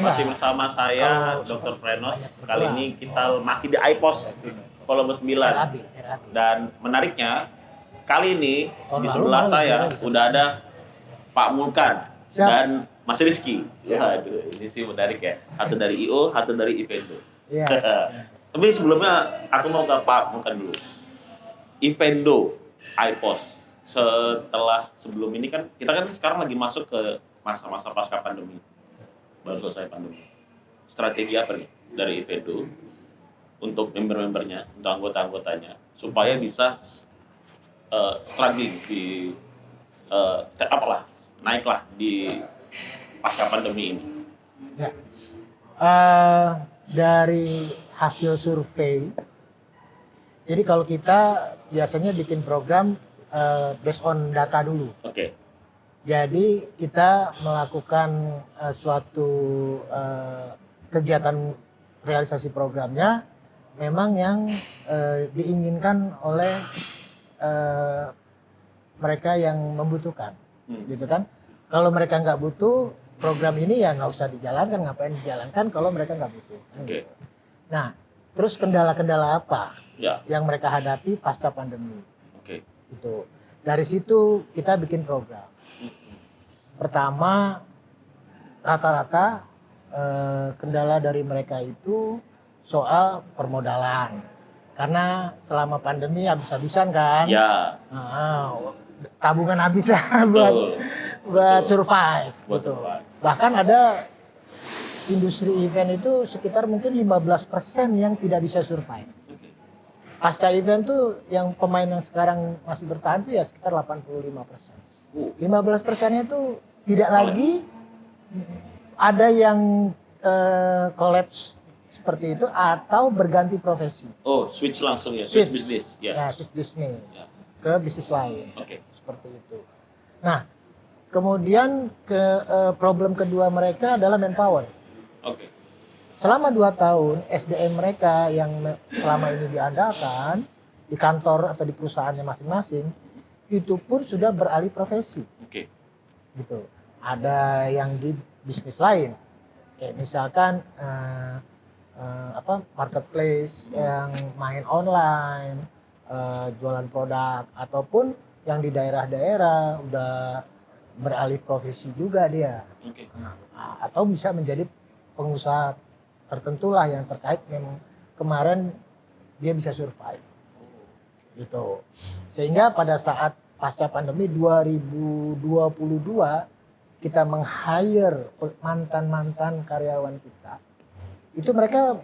masih bersama saya, Dr. Frenos. Kali ini kita masih di iPos volume 9. Dan menariknya, kali ini di sebelah saya udah ada Pak Mulkan dan Mas Rizky. Waduh, ini sih menarik ya. Satu dari IO, satu dari Ivendo. Iya. Tapi sebelumnya aku mau ke Pak Mulkan dulu. Ivendo, iPos. Sebelum ini kan kita kan sekarang lagi masuk ke masa-masa pasca pandemi, baru selesai pandemi. Strategi apa nih dari Ivendo untuk member-membernya, untuk anggota-anggotanya supaya bisa struggling di step up lah, naiklah di pasca pandemi ini. Ya. Dari hasil survei, jadi kalau kita biasanya bikin program based on data dulu. Oke. Jadi kita melakukan suatu kegiatan realisasi programnya memang yang diinginkan oleh mereka yang membutuhkan, gitu kan? Kalau mereka nggak butuh program ini ya nggak usah dijalankan, ngapain dijalankan kalau mereka nggak butuh. Oke. Nah, terus kendala-kendala apa yang mereka hadapi pasca pandemi? Oke. Itu dari situ kita bikin program. Pertama, rata-rata kendala dari mereka itu soal permodalan, karena selama pandemi habis-habisan kan. Ya. Tabungan habis lah buat survive. Gitu. Bahkan ada industri event itu sekitar mungkin 15% yang tidak bisa survive. Pasca event tuh yang pemain yang sekarang masih bertahan tuh ya sekitar 85%. 15%-nya tuh tidak lagi ada yang collapse seperti itu atau berganti profesi. Oh, switch langsung ya, switch bisnis. Ya, switch bisnis ke bisnis lain. Oke. Seperti itu. Nah, kemudian problem kedua mereka adalah manpower. Oke. Selama 2 tahun, SDM mereka yang selama ini diandalkan di kantor atau di perusahaannya masing-masing, itu pun sudah beralih profesi. Oke. Gitu. Ada yang di bisnis lain, kayak misalkan marketplace yang main online, jualan produk, ataupun yang di daerah-daerah udah beralih profesi juga dia. Oke. Atau bisa menjadi pengusaha tertentu lah yang terkait memang kemarin dia bisa survive gitu. Sehingga pada saat pasca pandemi 2022 kita meng-hire mantan-mantan karyawan kita. Itu mereka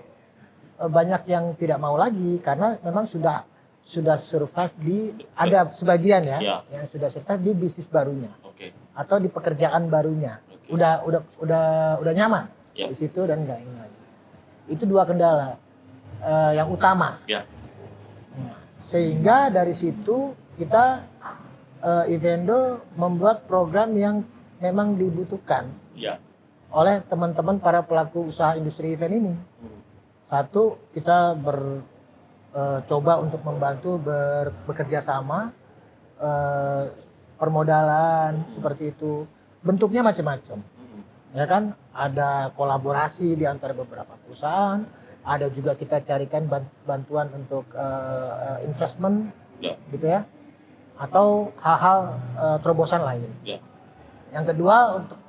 banyak yang tidak mau lagi karena memang sudah survive ada sebagian ya yang sudah survive di bisnis barunya. Atau di pekerjaan barunya. Udah nyaman di situ dan enggak ingin lagi. Itu 2 kendala yang utama. Sehingga dari situ kita Ivendo membuat program yang memang dibutuhkan oleh teman-teman para pelaku usaha industri event ini. Satu, kita coba untuk membantu bekerja sama, permodalan seperti itu. Bentuknya macam-macam. Ya kan, ada kolaborasi di antara beberapa perusahaan, ada juga kita carikan bantuan untuk investment, gitu ya, atau hal-hal terobosan lain. Yang kedua, untuk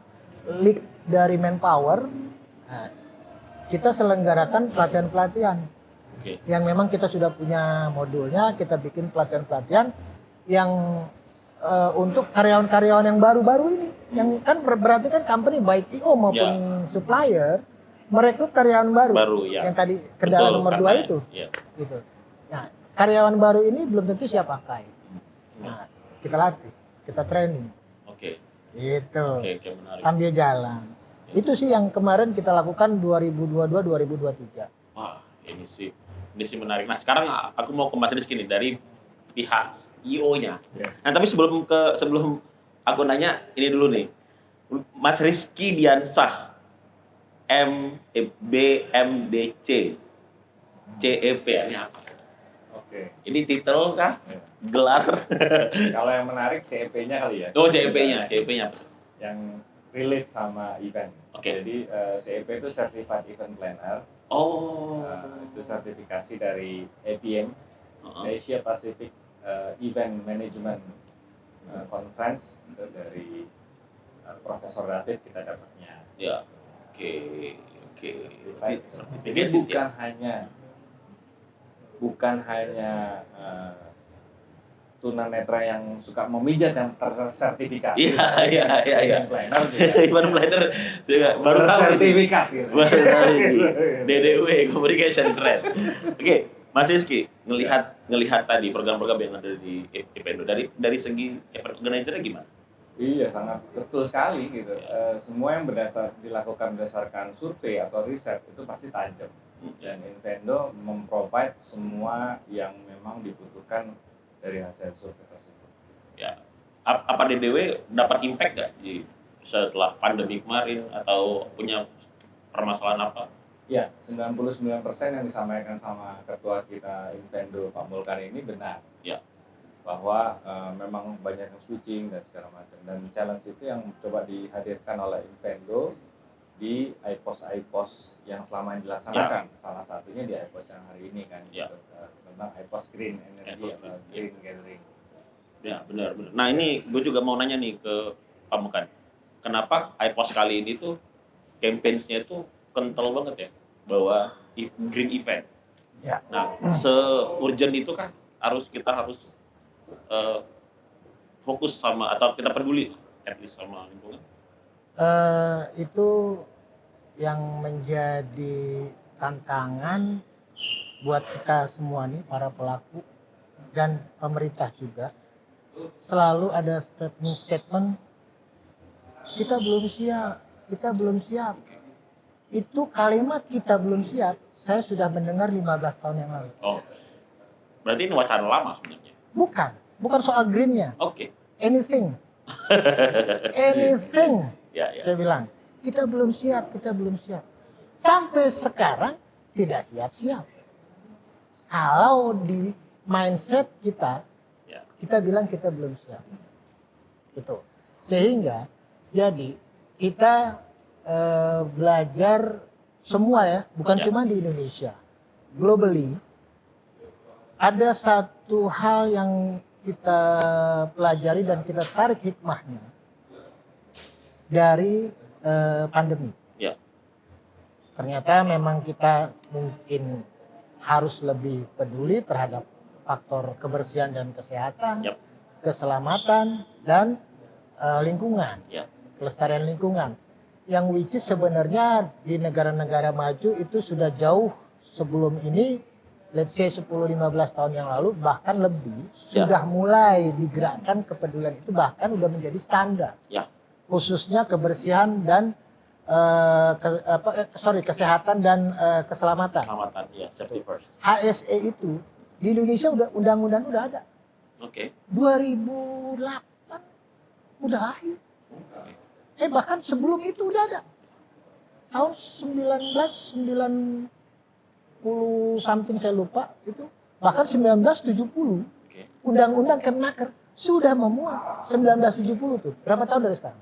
lead dari manpower, kita selenggarakan pelatihan-pelatihan yang memang kita sudah punya modulnya. Kita bikin pelatihan-pelatihan yang untuk karyawan-karyawan yang baru-baru ini, yang kan berarti kan company baik IO maupun supplier merekrut karyawan baru yang tadi kendala nomor 2 itu, gitu. Nah, karyawan baru ini belum tentu siap pakai. Nah, kita latih, kita training, gitu, sambil jalan. Itu sih yang kemarin kita lakukan 2022-2023. Wah, ini sih menarik. Nah, sekarang aku mau ke Mas Rizky nih dari pihak IO-nya. Nah, tapi sebelum aku nanya ini dulu nih. Mas Rizky Diansah, BMDC, CEP, ini apa? Ini titel kah? Gelar? Kalau yang menarik CEP-nya kali ya. Oh, CEP-nya apa? Yang relate sama event. Oke. Jadi CEP itu Certified Event Planner. Oh. Itu sertifikasi dari APM, Asia Pacific Event Management Conference, itu dari Profesor David kita dapatnya. Ya. Oke. Jadi bukan hanya tunanetra yang suka memijat yang tersertifikasi. Iya. Planner juga. Event planner juga baru tahu. Sertifikat gitu. Baru tahu ini. DDW Communication Trend. Oke, Mas Rizky, ngelihat tadi program-program yang ada di Ipendo dari segi event organizer-nya gimana? Iya, sangat betul sekali gitu. Semua yang dilakukan berdasarkan survei atau riset itu pasti tajam. Dan Invendo memprovide semua yang memang dibutuhkan dari hasil survei tersebut. Ya, apa DDW dapat impact nggak setelah pandemi kemarin atau punya permasalahan apa? Ya, 99% yang disampaikan sama ketua kita Invendo Pak Mulkan ini benar. Ya. Bahwa memang banyak yang switching dan segala macam. Dan challenge itu yang coba dihadirkan oleh Invendo di IPOS yang selama ini dilaksanakan. Ya. Salah satunya di IPOS yang hari ini kan, ya. Tentang IPOS Green Energy atau Green Gathering. Ya, benar. Nah, ini gue juga mau nanya nih ke Pak Mulkan. Kenapa IPOS kali ini tuh campaign-nya tuh kental banget ya bahwa green event. Ya. Nah, se-urgent itu kan kita harus fokus sama atau kita peduli at least sama lingkungan. Itu yang menjadi tantangan buat kita semua nih, para pelaku dan pemerintah juga. Selalu ada statement kita belum siap. Itu kalimat kita belum siap, saya sudah mendengar 15 tahun yang lalu. Oh, berarti ini wacana lama sebenarnya? Bukan soal greennya. Oke. Anything. Ya. Saya bilang, kita belum siap. Sampai sekarang tidak siap-siap. Kalau di mindset kita bilang kita belum siap. Gitu. Sehingga, jadi kita belajar semua ya, bukan cuma di Indonesia. Globally, ada satu hal yang kita pelajari dan kita tarik hikmahnya dari pandemi. Ya. Ternyata memang kita mungkin harus lebih peduli terhadap faktor kebersihan dan kesehatan, keselamatan dan lingkungan, kelestarian lingkungan. Yang which is sebenarnya di negara-negara maju itu sudah jauh sebelum ini, let's say 10-15 tahun yang lalu, bahkan lebih, sudah mulai digerakkan kepedulian itu, bahkan udah menjadi standar. Ya. Khususnya kebersihan dan kesehatan dan keselamatan. Keselamatan, ya, safety first. HSE itu di Indonesia udah undang-undang udah ada. Oke. 2008 udah lahir. Bahkan sebelum itu udah ada. Tahun 1990 something saya lupa itu. Bahkan 1970. Undang-undang Kemnaker sudah memuat 1970 tuh. Berapa tahun dari sekarang?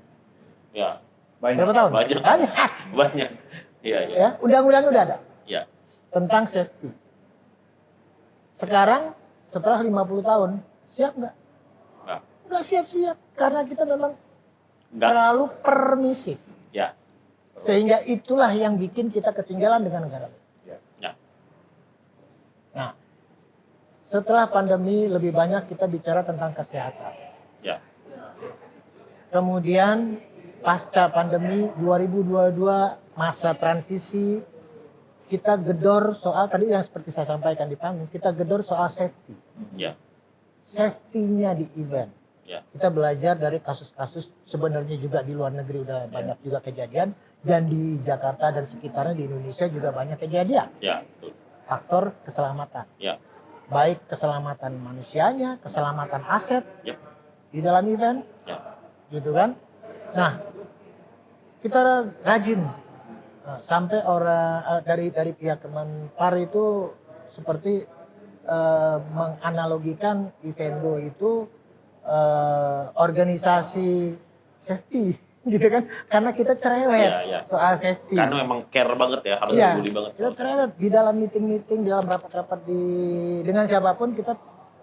Ya. Banyak. Berapa tahun? Banyak. Iya. Ya, undang-undang udah ada. Ya. Tentang safety. Sekarang setelah 50 tahun, siap nggak? Nggak siap-siap. Karena kita memang terlalu permisif. Ya. Sehingga itulah yang bikin kita ketinggalan dengan negara lain. Ya. Nah, setelah pandemi lebih banyak kita bicara tentang kesehatan. Ya. Kemudian pasca pandemi 2022 masa transisi, kita gedor soal tadi yang seperti saya sampaikan di panggung, kita gedor soal safety. Ya. Safety-nya di event. Ya. Kita belajar dari kasus-kasus sebenarnya juga di luar negeri udah banyak juga kejadian, dan di Jakarta dan sekitarnya di Indonesia juga banyak kejadian. Ya, betul. Faktor keselamatan. Ya. Baik keselamatan manusianya, keselamatan aset di dalam event. Ya. Gitu kan? Nah, kita rajin sampai orang dari pihak Kemenpar itu seperti menganalogikan Ivendo itu organisasi safety. gitu kan, karena kita cerewet Iya, iya. soal safety. Karena memang care banget ya, harus Iya, peduli banget. kita cerewet di dalam meeting-meeting, dalam rapat-rapat dengan siapapun. Kita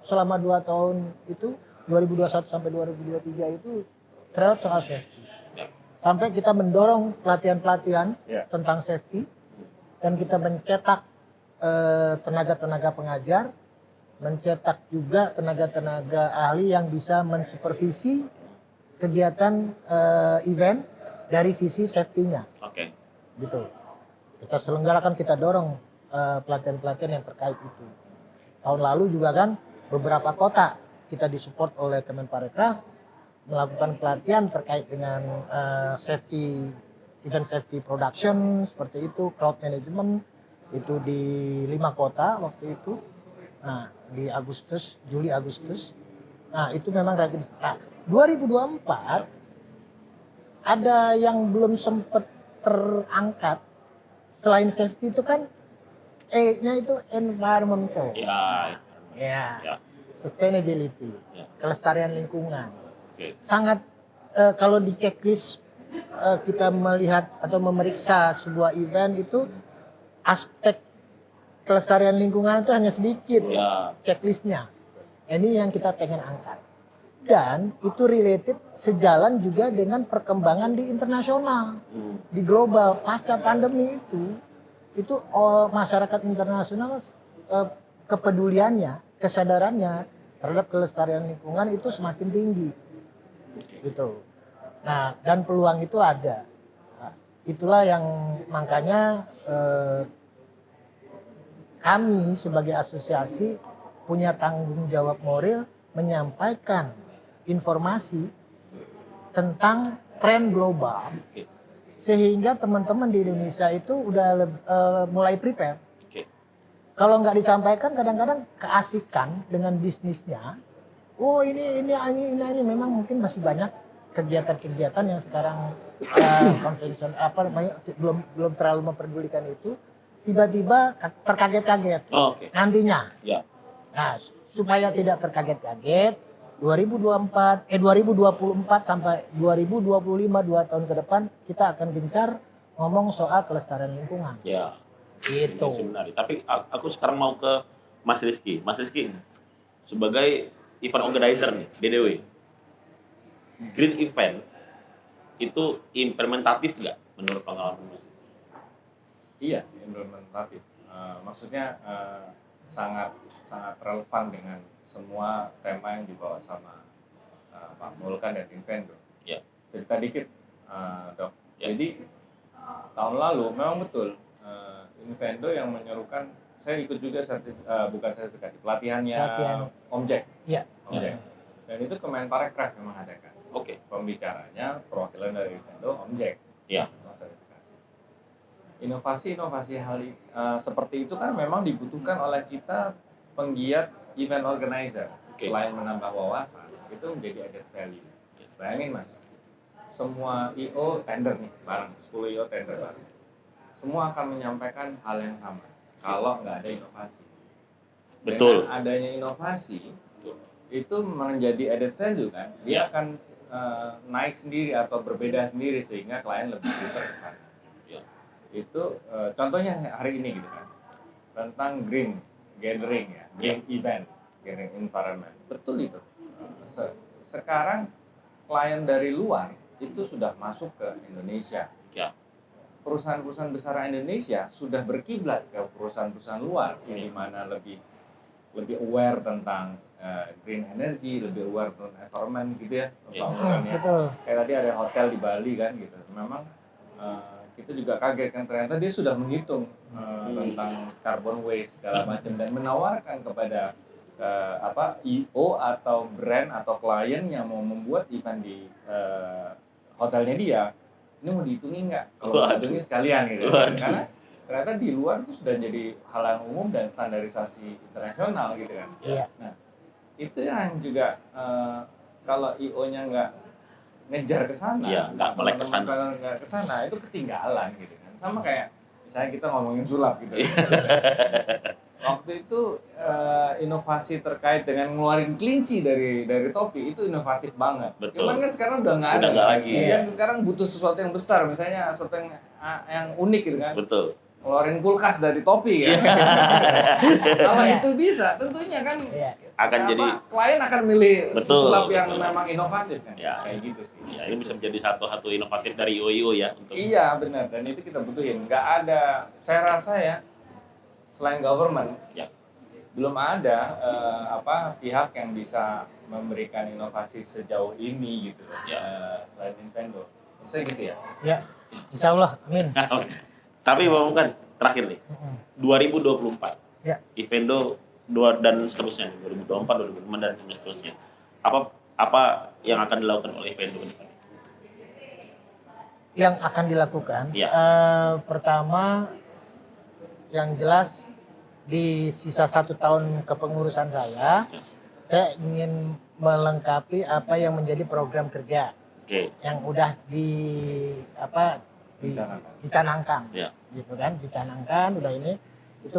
selama 2 tahun itu 2021 sampai 2023 itu cerewet soal safety. Ya. Sampai kita mendorong pelatihan-pelatihan Ya. tentang safety, dan kita mencetak tenaga-tenaga pengajar, mencetak juga tenaga-tenaga ahli yang bisa mensupervisi kegiatan event dari sisi safety-nya, Oke. gitu. Kita selenggarakan, kita dorong pelatihan-pelatihan yang terkait itu. Tahun lalu juga kan beberapa kota kita disupport oleh Kemenparekraf melakukan pelatihan terkait dengan safety, event safety production seperti itu, crowd management itu di 5 kota waktu itu. Nah, di Juli Agustus. Nah, itu memang rajin. Nah, 2024 ada yang belum sempat terangkat selain safety itu kan E-nya itu environmental. Ya. Ya. Ya. Sustainability. Ya. Kelestarian lingkungan. Oke. Sangat kalau di checklist kita melihat atau memeriksa sebuah event itu, aspek kelestarian lingkungan itu hanya sedikit Ya. checklistnya. Ini yang kita pengen angkat. Dan itu related, sejalan juga dengan perkembangan di internasional, di global pasca pandemi itu masyarakat internasional kepeduliannya, kesadarannya terhadap kelestarian lingkungan itu semakin tinggi, gitu. Nah, dan peluang itu ada. Nah, itulah yang makanya kami sebagai asosiasi punya tanggung jawab moral menyampaikan informasi tentang tren global, sehingga teman-teman di Indonesia itu udah mulai prepare. Kalau nggak disampaikan, kadang-kadang keasikan dengan bisnisnya. Oh, ini memang mungkin masih banyak kegiatan-kegiatan yang sekarang konvensional belum terlalu memperdulikan itu, tiba-tiba terkaget-kaget nantinya. Ya. Nah, supaya tidak terkaget-kaget, 2024 sampai 2025, 2 tahun ke depan kita akan gencar ngomong soal kelestarian lingkungan. Ya. Gitu. Sebenarnya. Tapi aku sekarang mau ke Mas Rizky. Mas Rizky, sebagai event organizer nih, BDW, green event itu implementatif nggak menurut pengalaman Mas? Iya, implementatif. Maksudnya sangat relevan dengan semua tema yang dibawa sama Pak Mulkan dan Invendo. Ya. Cerita dikit, Dok. Ya. Jadi tahun lalu memang betul Invendo yang menyerukan, saya ikut juga bukan sertifikasi, pelatihan Omjek. Iya. Omjek. Dan itu Kemenparekraf yang mengadakan. Oke. Pembicaranya perwakilan dari Invendo Omjek. Ya. Inovasi hal seperti itu kan memang dibutuhkan oleh kita penggiat event organizer. Selain menambah wawasan, itu menjadi added value. Bayangin Mas, semua IO tender nih bareng, 10 IO tender bareng. Semua akan menyampaikan hal yang sama kalau nggak ada inovasi. Betul. Dengan adanya inovasi, itu menjadi added value kan. Dia akan naik sendiri atau berbeda sendiri sehingga klien lebih prefer ke sana. Itu contohnya hari ini gitu kan, tentang green gathering ya, green event, green environment. Betul itu. Sekarang klien dari luar itu sudah masuk ke Indonesia. Ya. Perusahaan-perusahaan besar Indonesia sudah berkiblat ke perusahaan-perusahaan luar yang dimana lebih aware tentang green energy, lebih aware tentang environment gitu ya. Betul. Kayak tadi ada hotel di Bali kan gitu. Memang kita juga kaget kan ternyata dia sudah menghitung tentang carbon waste segala macam dan menawarkan kepada IO atau brand atau klien yang mau membuat event di hotelnya dia, ini mau dihitungin nggak? Kalau dihitungin sekalian gitu kan? Karena ternyata di luar itu sudah jadi hal yang umum dan standarisasi internasional gitu kan. Iya. Nah, itu yang juga kalau IO-nya nggak ngejar ke sana, Iya, nggak melek ke sana. nggak ke sana, itu ketinggalan gitu kan. Sama kayak misalnya kita ngomongin sulap gitu. Waktu itu inovasi terkait dengan ngeluarin kelinci dari topi itu inovatif banget. Betul. Cuman kan sekarang udah nggak ada. Udah nggak lagi. Kan sekarang butuh sesuatu yang besar, misalnya sesuatu yang unik gitu kan. Betul. Ngeluarin kulkas dari topi ya. Kalau itu bisa, tentunya kan Akan jadi klien akan milih Betul, sulap yang betul. memang inovatif kan. Ya. Kayak gitu sih. ya ini bisa menjadi satu inovatif dari IO ya untuk Iya benar, dan itu kita butuhin. Nggak ada, saya rasa ya, selain government, Ya. belum ada pihak yang bisa memberikan inovasi sejauh ini gitu loh. Selain Nintendo. Maksudnya gitu ya. Ya, insya Allah, amin. Tapi Bang kan terakhir nih 2024 Ya. Evendo dan seterusnya 2024 2025 dan seterusnya apa yang akan dilakukan oleh Evendo ke depan? Yang akan dilakukan, Ya. pertama yang jelas di sisa 1 tahun kepengurusan saya ingin melengkapi apa yang menjadi program kerja Oke. yang udah dicanangkan, Ya. gitu kan, dicanangkan udah ini itu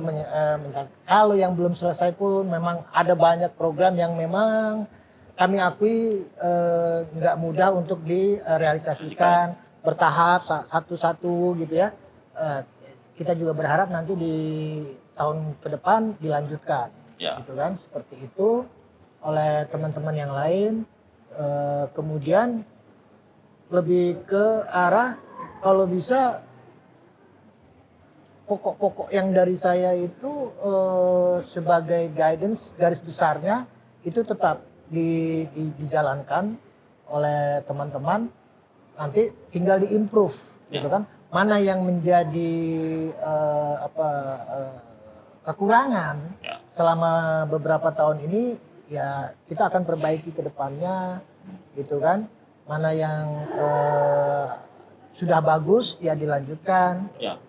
kalau yang belum selesai pun memang ada banyak program yang memang kami akui nggak mudah untuk direalisasikan bertahap satu-satu gitu ya. Kita juga berharap nanti di tahun ke depan dilanjutkan, Ya. gitu kan, seperti itu oleh teman-teman yang lain. Kemudian lebih ke arah kalau bisa pokok-pokok yang dari saya itu sebagai guidance garis besarnya itu tetap dijalankan oleh teman-teman, nanti tinggal diimprove, gitu kan. Mana yang menjadi kekurangan selama beberapa tahun ini ya kita akan perbaiki ke depannya, gitu kan. Mana yang sudah bagus ya dilanjutkan. Ya.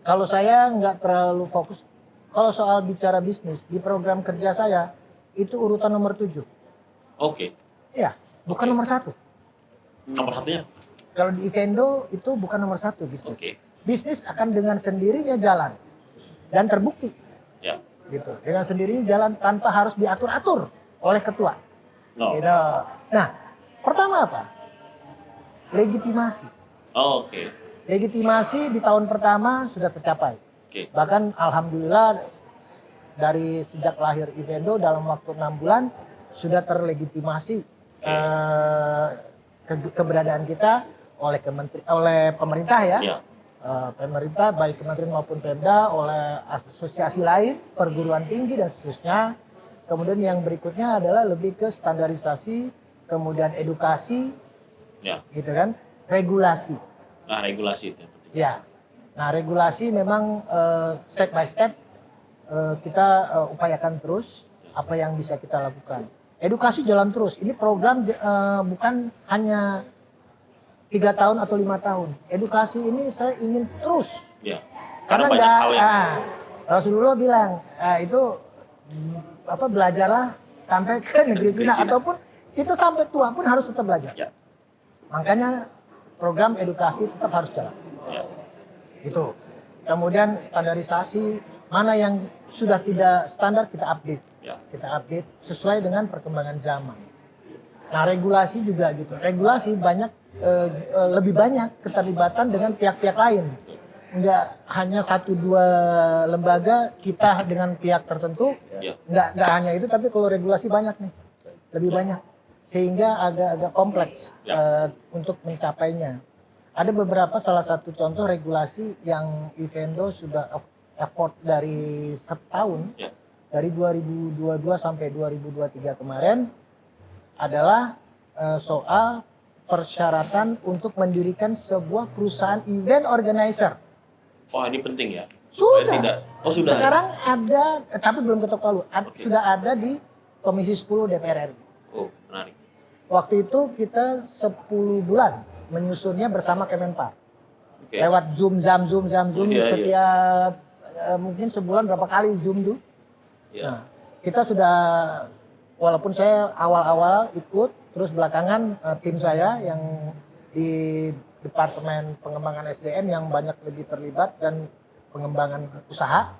Kalau saya nggak terlalu fokus, kalau soal bicara bisnis, di program kerja saya, itu urutan nomor 7. Oke. Ya, bukan nomor 1. Nomor satunya? Kalau di Evendo itu bukan nomor 1 bisnis. Oke. Bisnis akan dengan sendirinya jalan. Dan terbukti. Ya. Gitu. Dengan sendirinya jalan tanpa harus diatur-atur oleh ketua. No. Gitu. Nah, pertama apa? Legitimasi. Oh, oke. Legitimasi di tahun pertama sudah tercapai. Oke. Bahkan alhamdulillah dari sejak lahir Evendo dalam waktu 6 bulan sudah terlegitimasi keberadaan kita oleh pemerintah ya. Ya. Pemerintah baik kementerian maupun Pemda, oleh asosiasi lain, perguruan tinggi dan seterusnya. Kemudian yang berikutnya adalah lebih ke standarisasi, kemudian edukasi, Ya. gitu kan, regulasi. Nah, regulasi itu. Ya, nah regulasi memang step by step kita upayakan terus apa yang bisa kita lakukan. Edukasi jalan terus. Ini program bukan hanya 3 tahun atau 5 tahun. Edukasi ini saya ingin terus. Ya. Karena banyak nggak, hal yang Rasulullah bilang itu belajarlah sampai ke negeri Cina ataupun itu sampai tua pun harus tetap belajar. Ya. Makanya program edukasi tetap harus jalan. Ya. Itu. Kemudian standarisasi, mana yang sudah tidak standar kita update. Ya. Kita update sesuai dengan perkembangan zaman. Nah, regulasi juga gitu. Regulasi lebih banyak keterlibatan dengan pihak-pihak lain. Enggak hanya 1-2 lembaga kita dengan pihak tertentu. Ya. Enggak hanya itu, tapi kalau regulasi banyak nih. Lebih banyak. Sehingga agak-agak kompleks untuk mencapainya. Ada beberapa, salah satu contoh regulasi yang Evendo sudah effort dari 1 tahun, dari 2022 sampai 2023 kemarin, adalah soal persyaratan untuk mendirikan sebuah perusahaan event organizer. Oh, ini penting ya? Sudah. Tidak. Oh, sudah. Sekarang ada, tapi belum ketok palu. Sudah ada di Komisi 10 DPR RI. Oh, menarik. Waktu itu kita 10 bulan menyusunnya bersama Kemenpar. Oke. Lewat Zoom Iya, setiap mungkin sebulan berapa kali Zoom tuh. Ya. Nah, kita sudah, walaupun saya awal-awal ikut, terus belakangan tim saya yang di departemen pengembangan SDM yang banyak lebih terlibat dan pengembangan usaha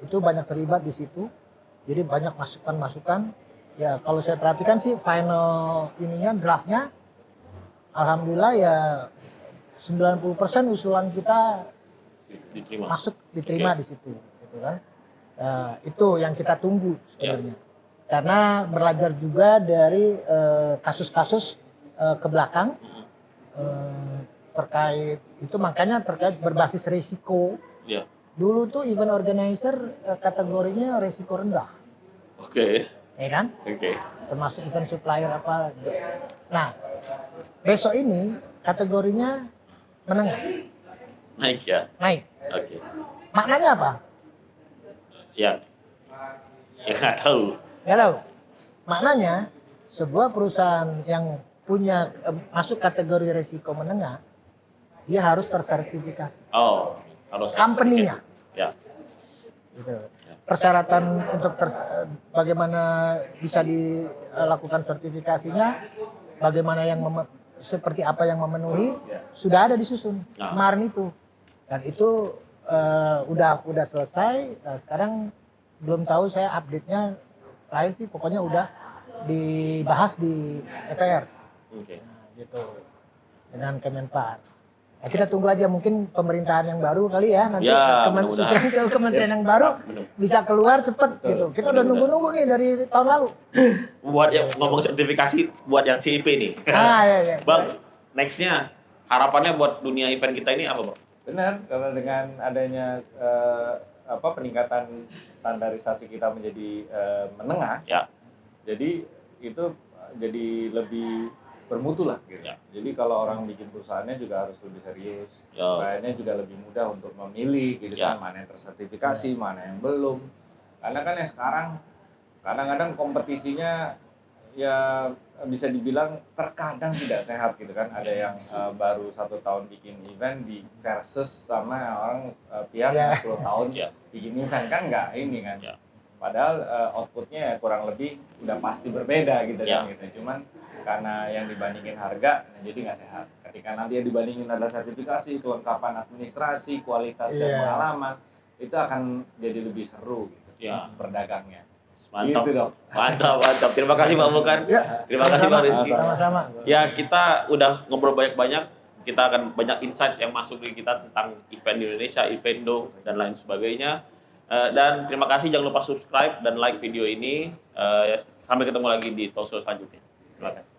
itu banyak terlibat di situ. Jadi banyak masukan-masukan. Ya kalau saya perhatikan sih final ininya draftnya, alhamdulillah ya 90% usulan kita diterima di situ, gitu kan. Itu yang kita tunggu sebenarnya. Karena belajar juga dari kasus-kasus ke belakang terkait itu, makanya terkait berbasis risiko. Dulu tuh event organizer kategorinya risiko rendah. Ya kan? Termasuk event supplier apa. Nah, besok ini kategorinya menengah. Naik ya? Naik. Oke. Maknanya apa? Ya nggak tahu. Nggak tahu. Maknanya sebuah perusahaan yang punya masuk kategori risiko menengah, dia harus tersertifikasi. Oh, harus. Company-nya. Ya. Gitu. Persyaratan untuk bagaimana bisa dilakukan sertifikasinya, bagaimana yang seperti apa yang memenuhi, sudah ada disusun kemarin itu, dan itu udah selesai. Nah, sekarang belum tahu saya update-nya terakhir sih, pokoknya udah dibahas di DPR, gitu, dengan Kemenpar. Nah, kita tunggu aja mungkin pemerintahan yang baru kali ya nanti kementerian yang baru bisa keluar cepet gitu. Kita udah nunggu nih dari tahun lalu. Buat yang ngomong sertifikasi buat yang CIP nih. Iya. Bang, nextnya harapannya buat dunia event kita ini apa, Bang? Benar, karena dengan adanya peningkatan standarisasi kita menjadi menengah, jadi itu jadi lebih bermutu lah gitu. Jadi kalau orang bikin perusahaannya juga harus lebih serius, kayaknya juga lebih mudah untuk memilih gitu kan, mana yang tersertifikasi, mana yang belum. Karena kan ya sekarang kadang-kadang kompetisinya ya bisa dibilang terkadang tidak sehat gitu kan. Ada yang baru 1 tahun bikin event di versus sama orang pihak yang 10 tahun bikin event, kan nggak ini kan. Padahal outputnya kurang lebih udah pasti berbeda gitu kan gitu. Cuman karena yang dibandingin harga, jadi nggak sehat. Ketika nanti yang dibandingin ada sertifikasi, kelengkapan administrasi, kualitas dan pengalaman, itu akan jadi lebih seru gitu berdagangnya. Mantap. Gitu, Dok. Mantap. Terima kasih Bang Vulkan. Terima kasih Bang Rizky. Sama-sama. Ya, kita udah ngobrol banyak-banyak. Kita akan banyak insight yang masuk di kita tentang event di Indonesia, Evendo, dan lain sebagainya. Dan terima kasih, jangan lupa subscribe dan like video ini. Sampai ketemu lagi di talk show selanjutnya. Terima kasih.